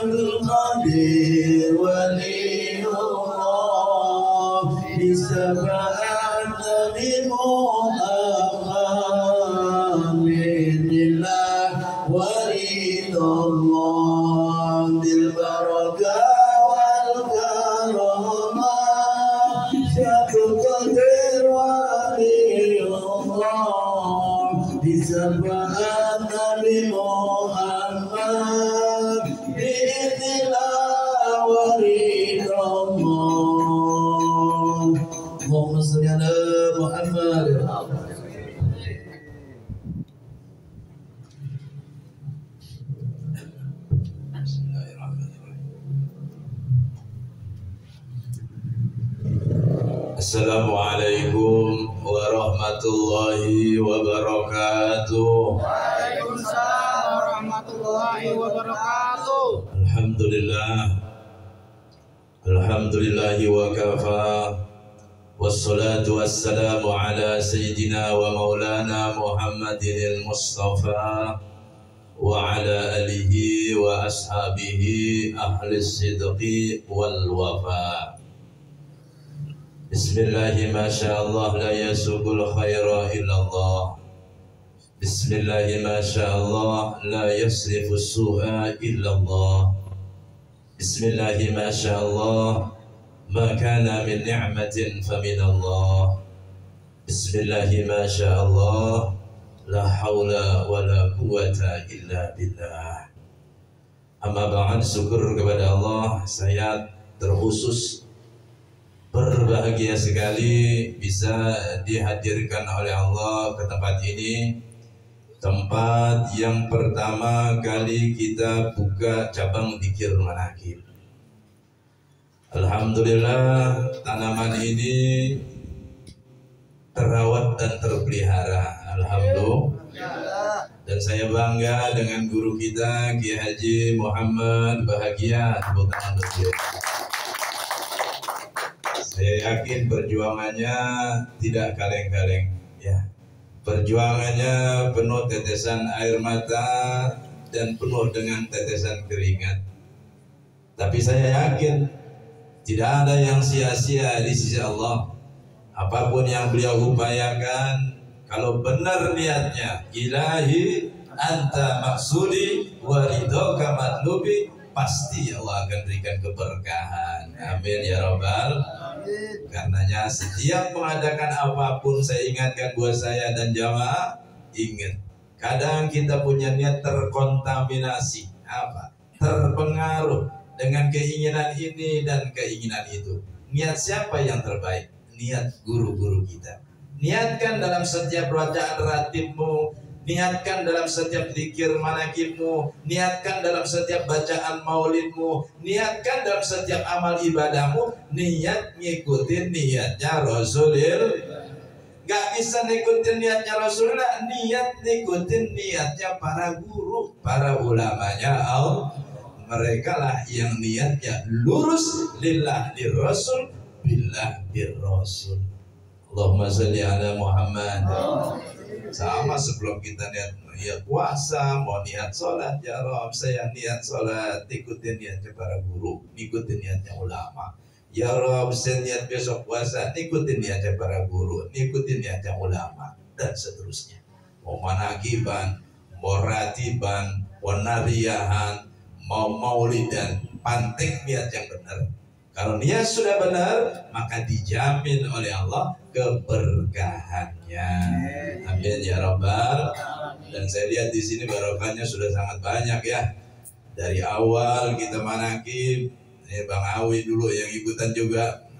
القدير ولي الله بسبعة بمؤمن الله ولي الله بالبركة والكرامة شيخ القدير ولي الله بسبعة بمؤمن بإذن الله ولي الله اللهم صل على محمد. Assalamualaikum warahmatullahi wabarakatuh. Waalaikumsalam warahmatullahi wabarakatuh. Alhamdulillahi wa kafa. Wassalatu wassalamu ala sayyidina wa maulana Muhammadin al-Mustafa wa ala alihi wa ashabihi ahli sidqi wal wafa. Bismillahi masyaallah la yasubul khaira illallah. Bismillahi masyaallah la yasrifu su'a illallah. Bismillahi masyaallah ma kana min ni'matin faminallah. Bismillahi masyaallah la hawla wa la quwata illa billah. Amma ba'd, syukur kepada Allah, saya terkhusus berbahagia sekali bisa dihadirkan oleh Allah ke tempat ini, tempat yang pertama kali kita buka cabang dzikir manaqib. Alhamdulillah, tanaman ini terawat dan terpelihara. Alhamdulillah. Dan saya bangga dengan guru kita Kiai Haji Muhammad Bahagia. Tepuk tangan untuk beliau. Saya yakin perjuangannya tidak kaleng-kaleng, ya. Perjuangannya penuh tetesan air mata dan penuh dengan tetesan keringat. Tapi saya yakin tidak ada yang sia-sia di sisi Allah. Apapun yang beliau upayakan, kalau benar niatnya, ilahi anta maksudi wa ridhoka matlubi, pasti Allah akan berikan keberkahan. Amin ya rabbal. Karenanya setiap mengadakan apapun saya ingatkan buat saya dan jamaah, ingat, kadang kita punya niat terkontaminasi, terpengaruh dengan keinginan ini dan keinginan itu. Niat siapa yang terbaik? Niat guru-guru kita. Niatkan dalam setiap bacaan ratibmu, niatkan dalam setiap zikir manaqibmu, niatkan dalam setiap bacaan maulidmu, niatkan dalam setiap amal ibadahmu, niat ngikutin niatnya Rasulullah. Gak bisa ngikutin niatnya Rasulullah, niat ngikutin niatnya para guru, para ulamanya Allah. Mereka lah yang niatnya lurus lillah lirrasul billah birrasul. Allahumma sholli ala Muhammad. Sama sebelum kita niat puasa, mau niat sholat, ya Rob, saya niat sholat, ikutin niatnya para guru, ikutin niatnya ulama. Ya Rob, saya niat besok puasa, ikutin niatnya para guru, ikutin niatnya ulama, dan seterusnya. Mau manaqiban, mau ratiban, mau nariyahan, mau maulidan, pantek niat yang benar. Kalau niat sudah benar, maka dijamin oleh Allah keberkahannya. Amin ya rabbal. Dan saya lihat di sini barokahnya sudah sangat banyak ya. Dari awal kita manaqib, ini Bang Awi dulu yang ikutan juga.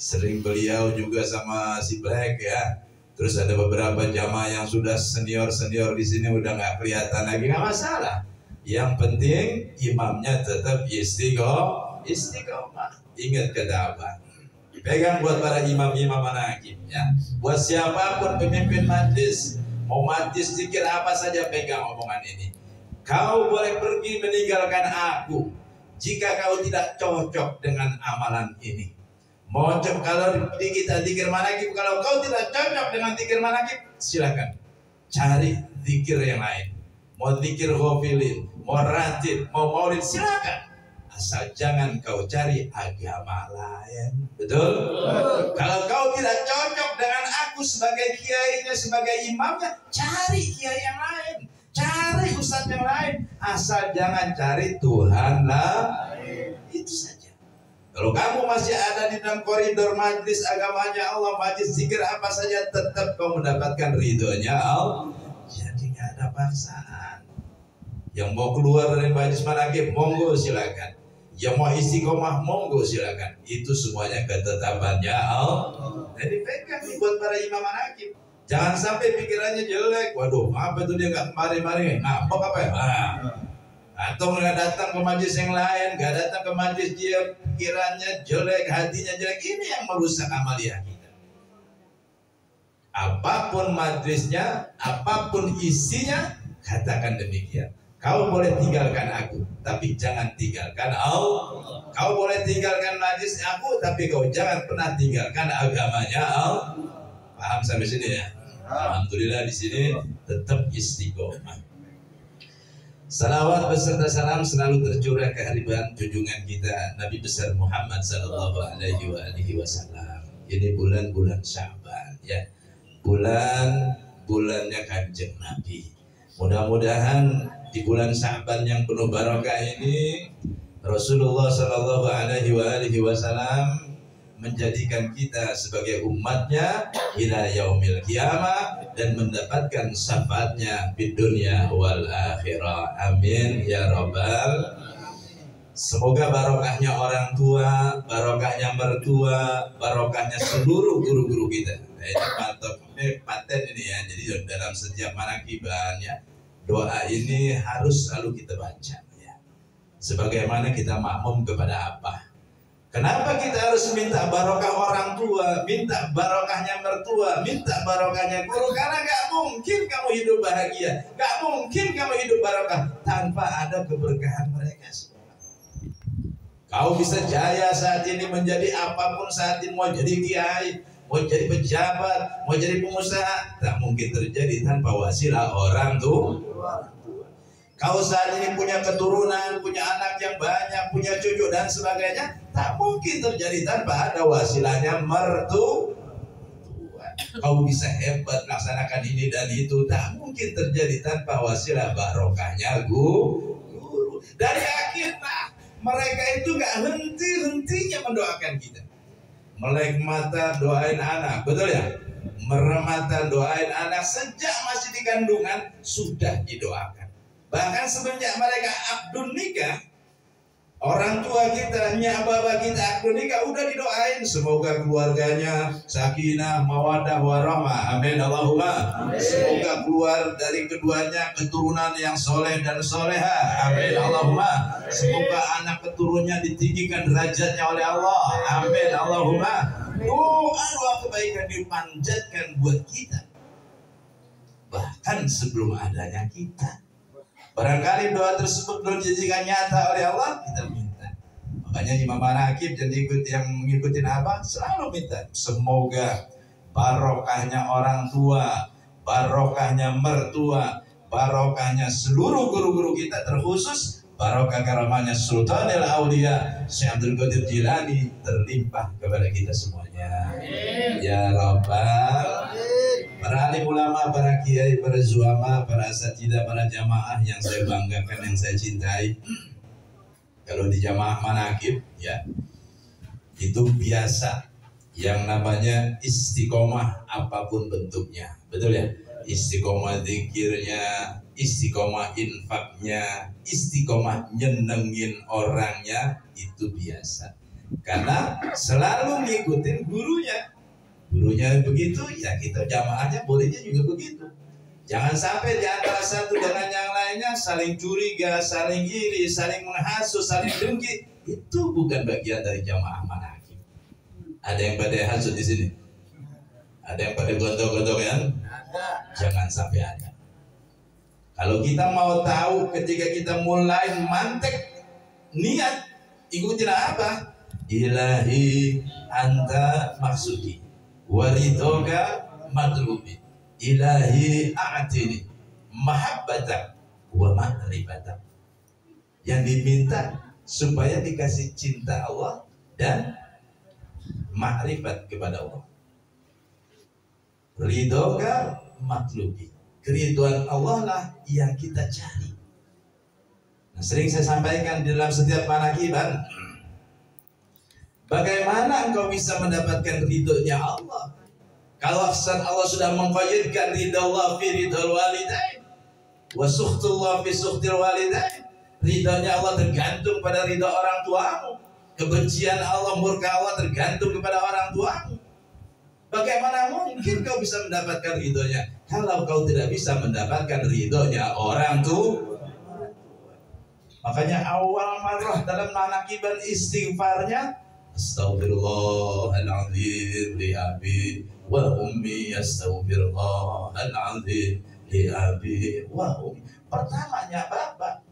Sering beliau juga sama si Black ya. Terus ada beberapa jamaah yang sudah senior-senior di sini udah nggak kelihatan lagi, nggak masalah. Yang penting imamnya tetap istiqomah. Ingat kata apa? Pegang buat para imam-imam manaqib ya. Buat siapapun pemimpin majlis, mau majlis zikir apa saja, pegang omongan ini. Kau boleh pergi meninggalkan aku jika kau tidak cocok dengan amalan ini. Mau kalau di kita zikir manaqib, kalau kau tidak cocok dengan zikir manaqib, silakan cari zikir yang lain. mau zikir ghafilin, mau ratib, mau maulid, silakan. Asal jangan kau cari agama lain. Betul? Kalau kau tidak cocok dengan aku sebagai kiainya, sebagai imamnya, cari kiai yang lain, cari ustadz yang lain. Asal jangan cari Tuhan lain. Itu saja. Kalau kamu masih ada di dalam koridor majlis agamanya Allah, majlis zikir apa saja, tetap kau mendapatkan ridhonya Allah. Jadi nggak ada paksaan. Yang mau keluar dari majlis manaqib, monggo silakan. Yang mau istiqomah, monggo silakan. Itu semuanya ketetapannya Allah. Jadi pegang nih buat para imam manaqib. Jangan sampai pikirannya jelek. Waduh, apa itu dia nggak kemari-mari? Ngambek apa ya? Atau nggak datang ke majlis yang lain, nggak datang ke majlis dia pikirannya jelek, hatinya jelek. Ini yang merusak amalia kita. Apapun majlisnya, apapun isinya, katakan demikian. Kau boleh tinggalkan aku, tapi jangan tinggalkan Allah. Kau boleh tinggalkan majlis aku, tapi kau jangan pernah tinggalkan agamanya Allah. Paham sampai sini ya? Alhamdulillah di sini tetap istiqomah. Salawat beserta salam selalu tercurah ke hariban junjungan kita Nabi besar Muhammad sallallahu alaihi wasallam. Ini bulan-bulan Sya'ban ya. Bulannya Kanjeng Nabi. Mudah-mudahan di bulan Sya'ban yang penuh barokah ini Rasulullah sallallahu alaihi wasallam menjadikan kita sebagai umatnya ila yaumil qiyamah dan mendapatkan syafaatnya di dunia wal akhirah. Amin ya rabbal. Semoga barokahnya orang tua, barokahnya mertua, barokahnya seluruh guru-guru kita. Ini paten ini ya. Jadi dalam setiap manaqiban ya, doa ini harus selalu kita baca ya. Sebagaimana kita makmum kepada apa? Kenapa kita harus minta barokah orang tua, minta barokahnya mertua, minta barokahnya guru? Karena gak mungkin kamu hidup bahagia, gak mungkin kamu hidup barokah tanpa ada keberkahan mereka semua. Kau bisa jaya saat ini menjadi apapun saat ini, mau jadi kiai, mau jadi pejabat, mau jadi pengusaha, tak mungkin terjadi tanpa wasilah orang tua. Kau saat ini punya keturunan, punya anak yang banyak, punya cucu dan sebagainya, tak mungkin terjadi tanpa ada wasilahnya mertua. Kau bisa hebat melaksanakan ini dan itu, tak mungkin terjadi tanpa wasilah barokahnya guru. Dari akhirnya mereka itu gak henti-hentinya mendoakan kita. Melek mata doain anak, betul ya? Merem mata doain anak, sejak masih di kandungan sudah didoakan. Bahkan semenjak mereka akdun nikah, orang tua kita, nyak baba kita akdun nikah udah didoain semoga keluarganya sakinah, mawadah, warahmah. Amin Allahumma. Amin. Semoga keluar dari keduanya keturunan yang soleh dan soleha. Amin Allahumma. Amin. Semoga anak keturunannya ditinggikan derajatnya oleh Allah. Amin Allahumma. Doa kebaikan dipanjatkan buat kita bahkan sebelum adanya kita. Barangkali doa tersebut belum dijadikan nyata oleh Allah, kita minta. Makanya Imam Manaqib jadi yang mengikuti apa? Selalu minta. Semoga barokahnya orang tua, barokahnya mertua, barokahnya seluruh guru-guru kita, terkhusus barokah karamahnya Sultanul Aulia Syekh Abdul Qadir Jilani terlimpah kepada kita semuanya. Ya Rabbal. Para alim ulama, para kiai, para zuama, para asatidzah, para jamaah yang saya banggakan, yang saya cintai. Kalau di jamaah manaqib ya, itu biasa yang namanya istiqomah apapun bentuknya. Betul ya? Istiqomah zikirnya, istiqomah infaknya, istiqomah nyenengin orangnya, itu biasa. Karena selalu ngikutin gurunya. Gurunya begitu, ya kita jamaahnya bolehnya juga begitu. Jangan sampai di antara satu dengan yang lainnya saling curiga, saling iri, saling menghasut, saling dengki. Itu bukan bagian dari jamaah manaqib. Ada yang pada hasut di sini? Ada yang pada gontok-gontokan? Jangan sampai ada. Kalau kita mau tahu ketika kita mulai mantek niat, ikutin apa? Ilahi anta maksudi waridoga madlubi ilahi a'tini mahabbatan wa ma'rifatan. Yang diminta supaya dikasih cinta Allah dan ma'rifat kepada Allah. Ridhoka matlubi, keriduan Allah lah yang kita cari. Nah, sering saya sampaikan di dalam setiap manakiban, bagaimana engkau bisa mendapatkan ridhonya Allah kalau Allah sudah mengqayyidkan ridha Allah fi ridhal walidain wa sukhtullah fi sukhtil walidain. Ridhonya Allah tergantung pada ridha orang tuamu, kebencian Allah, murka Allah tergantung kepada orang tuamu. Bagaimana mungkin kau bisa mendapatkan ridhonya kalau kau tidak bisa mendapatkan ridhonya orang tua? Makanya awal marah dalam manakiban istighfarnya, astaghfirullahaladzim li abi wa ummi, astaghfirullahaladzim li abi wa ummi. Pertamanya bapak.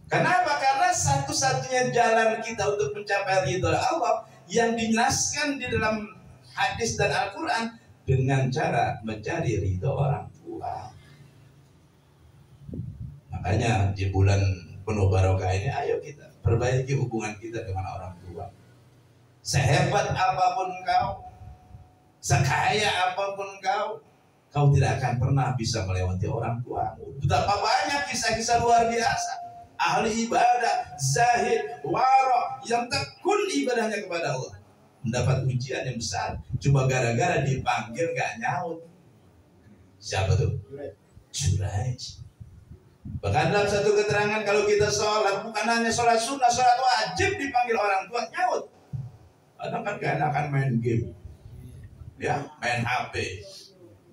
Kenapa? Karena satu-satunya jalan kita untuk mencapai ridha Allah yang dinaskan di dalam hadis dan Al-Quran dengan cara mencari ridha orang tua. Makanya di bulan penuh barokah ini, ayo kita perbaiki hubungan kita dengan orang tua. Sehebat apapun kau, sekaya apapun kau, kau tidak akan pernah bisa melewati orang tuamu. Betapa banyak kisah-kisah luar biasa. Ahli ibadah, zahid, wara, yang tekun ibadahnya kepada Allah, mendapat ujian yang besar cuma gara-gara dipanggil gak nyaut. Siapa tuh? Juraij. Bahkan dalam satu keterangan, kalau kita sholat, bukan hanya sholat sunnah, sholat wajib dipanggil orang tua nyaut. Kadang kan gak akan main game, ya, main HP,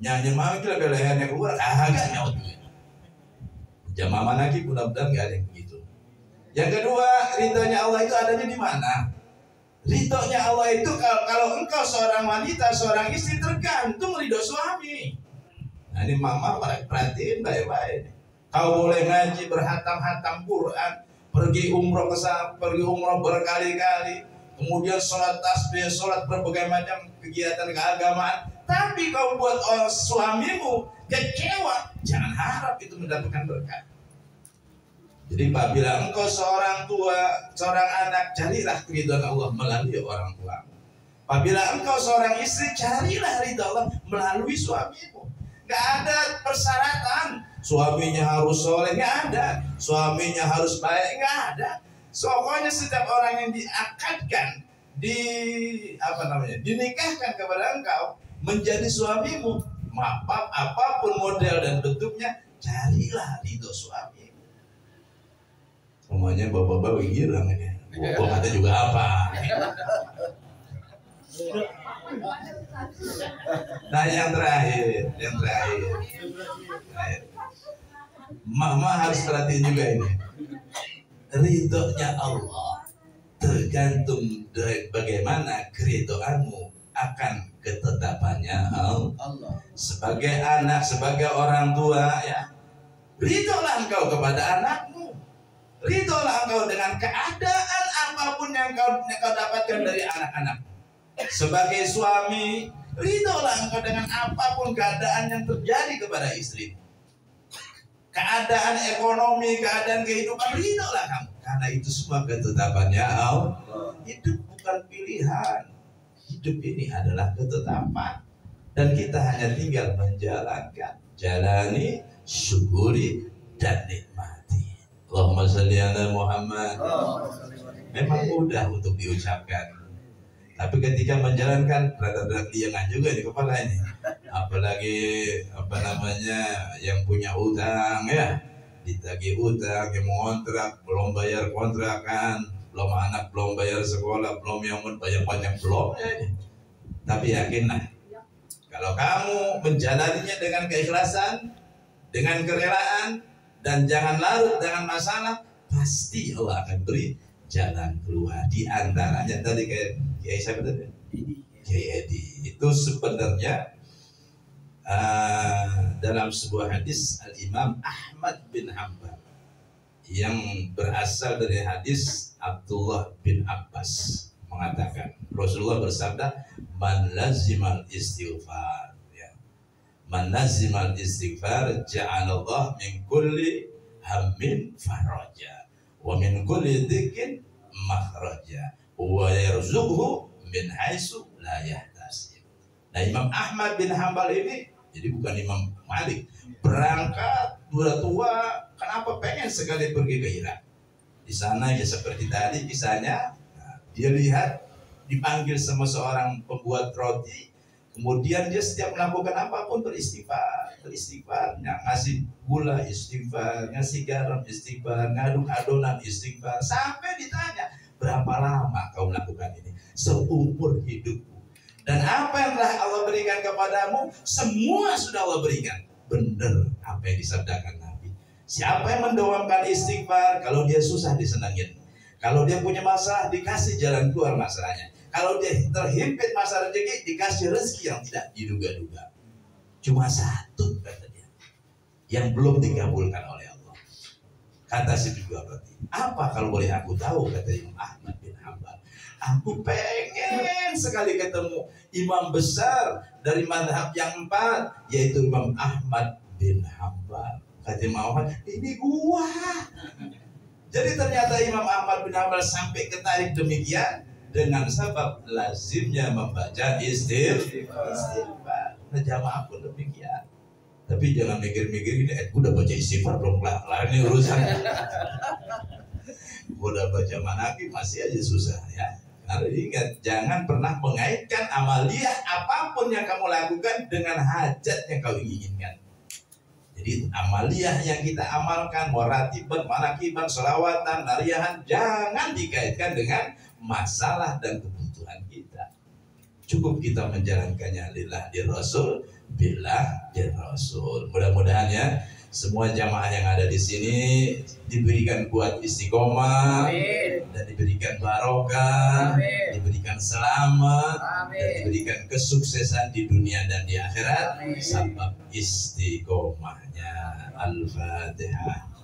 nyanyi mau kita lehernya keluar, agak nyaut. Jamaah manaki mudah-mudahan gak ada yang begitu. Yang kedua, ridhonya Allah itu adanya di mana? Ridhonya Allah itu kalau engkau seorang wanita, seorang istri, tergantung ridho suami. Nah, ini mama perhatiin baik-baik. Kau boleh ngaji, berhatam-hatam Quran, pergi umroh berkali-kali, kemudian sholat tasbih, sholat berbagai macam kegiatan keagamaan, tapi kau buat suamimu kecewa, jangan harap itu mendapatkan berkat. Jadi apabila engkau seorang tua, seorang anak, carilah keridhaan Allah melalui orang tua. Apabila engkau seorang istri, carilah ridha Allah melalui suamimu. Gak ada persyaratan suaminya harus soleh, gak ada. Suaminya harus baik, gak ada. Pokoknya setiap orang yang diakadkan, dinikahkan kepada engkau menjadi suamimu, maaf apapun model dan bentuknya, carilah ridho suami. Semuanya bapak-bapak hilang ini. Bapak kata juga apa? Nah, yang terakhir. Mama harus perhatiin juga ini. Ridhonya Allah tergantung dari bagaimana keridhoanmu akan ketetapannya Allah. Sebagai anak, sebagai orang tua, ya, ridholah engkau kepada anakmu. Ridholah engkau dengan keadaan apapun yang kau dapatkan dari anak-anak. Sebagai suami, ridholah engkau dengan apapun keadaan yang terjadi kepada istri. Keadaan ekonomi, keadaan kehidupan, ridholah kamu. Karena itu semua ketetapannya Allah. Hidup bukan pilihan. Hidup ini adalah ketetapan. Dan kita hanya tinggal menjalankan. Jalani, syukuri, dan nikmati. Allahumma sholli ala Muhammad. Memang mudah untuk diucapkan, tapi ketika menjalankan rada-rada liangan juga di kepala ini. Apalagi yang punya utang, ya, ditagih utang, yang mengontrak belum bayar kontrakan, belum anak belum bayar sekolah, belum yang bayar pajak belum. Tapi yakinlah, kalau kamu menjalaninya dengan keikhlasan, dengan kerelaan, dan jangan larut dengan masalah, pasti Allah akan beri jalan keluar. Di antaranya tadi kayak Kiai siapa tadi? Kiai Edi. Itu sebenarnya dalam sebuah hadis Al-Imam Ahmad bin Hanbal yang berasal dari hadis Abdullah bin Abbas mengatakan, Rasulullah bersabda, man lazimal istighfar, ya, Man nazimal istighfar ja'alallah min kulli hammin faraja wa min kulli dhikin makhraja wa yarzuqhu min haitsu la yahtasib. Nah, Imam Ahmad bin Hambal ini jadi bukan Imam Malik, berangkat udah tua, kenapa pengen sekali pergi ke Irak. Di sana ya seperti tadi kisahnya, dia lihat dipanggil sama seorang pembuat roti, kemudian dia setiap melakukan apapun beristighfar, ngasih gula istighfar, ngasih garam istighfar, ngaduk adonan istighfar, sampai ditanya, berapa lama kau melakukan ini? Seumur hidupku. Dan apa yang telah Allah berikan kepadamu, semua sudah Allah berikan. Benar apa yang disabdakan Nabi. Siapa yang mendoamkan istighfar, kalau dia susah disenangin. Kalau dia punya masalah, dikasih jalan keluar masalahnya. Kalau dia terhimpit masalah rezeki, dikasih rezeki yang tidak diduga-duga. Cuma satu kata dia, yang belum dikabulkan oleh Allah. Kata si kedua berarti, apa kalau boleh aku tahu, kata Imam Ahmad bin Hambal. Aku pengen sekali ketemu imam besar dari mazhab yang 4, yaitu Imam Ahmad bin Hambal. Kata Imam Ahmad, ini gua. Jadi ternyata Imam Ahmad bin Hambal sampai ketarik demikian dengan sebab lazimnya membaca istighfar. Nah, jamaah pun demikian. Tapi jangan mikir-mikir ini, udah baca istighfar belum kelar ini urusan. Udah baca manaqib masih aja susah ya. Karena ingat, jangan pernah mengaitkan amaliyah apapun yang kamu lakukan dengan hajat yang kau inginkan. Jadi amaliyah yang kita amalkan, waratiban, manakiban, selawatan, nariyahan, jangan dikaitkan dengan masalah dan kebutuhan kita. Cukup kita menjalankannya lillah di Rasul, billah di Rasul. Mudah-mudahan ya semua jamaah yang ada di sini diberikan kuat istiqomah, dan diberikan barokah, diberikan selamat, dan diberikan kesuksesan di dunia dan di akhirat. Sebab istiqomahnya. Al-Fatihah.